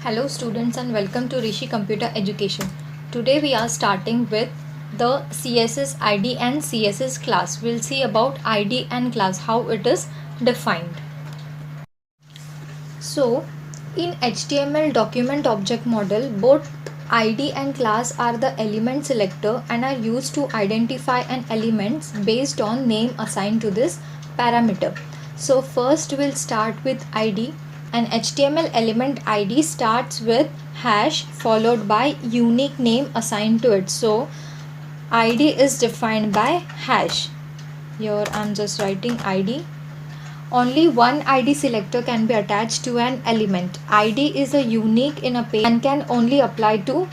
Hello students and welcome to Rishi Computer Education. Today we are starting with the CSS ID and CSS class. We'll see about ID and class, how it is defined. So in HTML document object model, both ID and class are the element selector and are used to identify an element based on name assigned to this parameter. So first we'll start with ID. An HTML element ID starts with hash followed by unique name assigned to it. So ID is defined by hash. Here I'm just writing ID. Only one ID selector can be attached to an element. ID is a unique in a page and can only apply to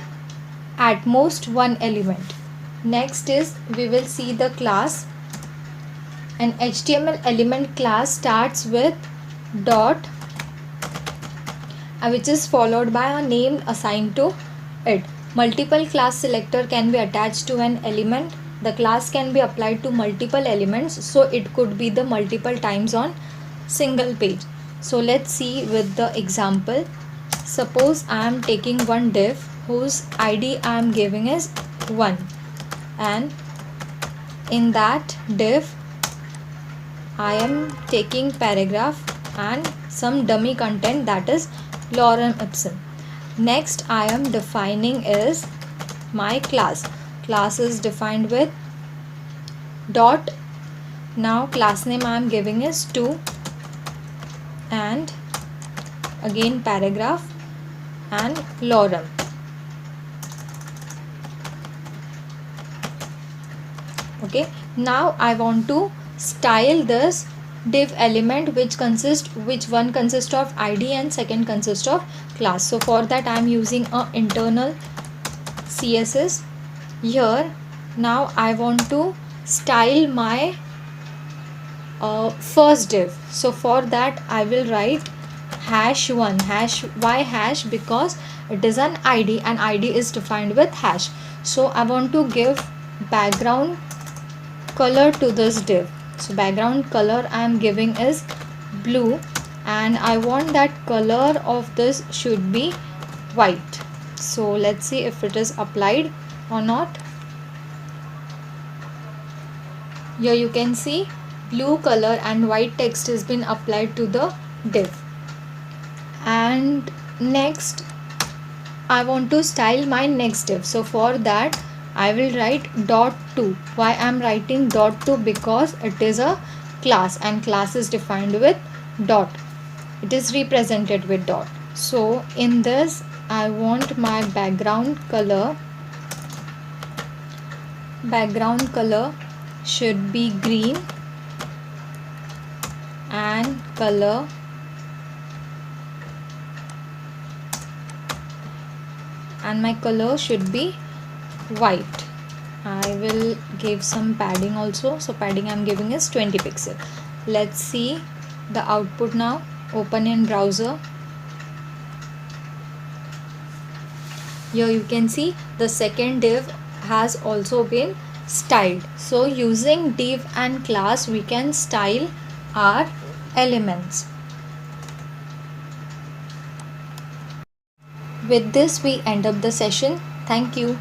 at most one element. Next is we will see the class. An HTML element class starts with dot which is followed by a name assigned to it. Multiple class selector can be attached to an element. The class can be applied to multiple elements, so it could be the multiple times on single page. So let's see with the example. Suppose I am taking one div whose ID I am giving is 1, and in that div I am taking paragraph and some dummy content, that is lorem ipsum. Next I am defining is my class. Class is defined with dot. Now class name I am giving is 2 and again paragraph and lorem. Okay, now I want to style this div element which one consists of ID and second consists of class. So for that I am using a internal CSS. Here now I want to style my first div. So for that I will write #1. Why hash? Because it is an ID and ID is defined with hash. So I want to give background color to this div. So background color I am giving is blue and I want that color of this should be white. So let's see if it is applied or not. Here you can see blue color and white text has been applied to the div. And next I want to style my next div. So for that I will write .2. Why I am writing .2? Because it is a class and class is defined with dot. It is represented with dot. So in this I want my background color should be green and color should be white. I will give some padding also. So padding I am giving is 20 pixel. Let's see the output now. Open in browser. Here you can see the second div has also been styled. So using div and class we can style our elements. With this we end up the session. Thank you.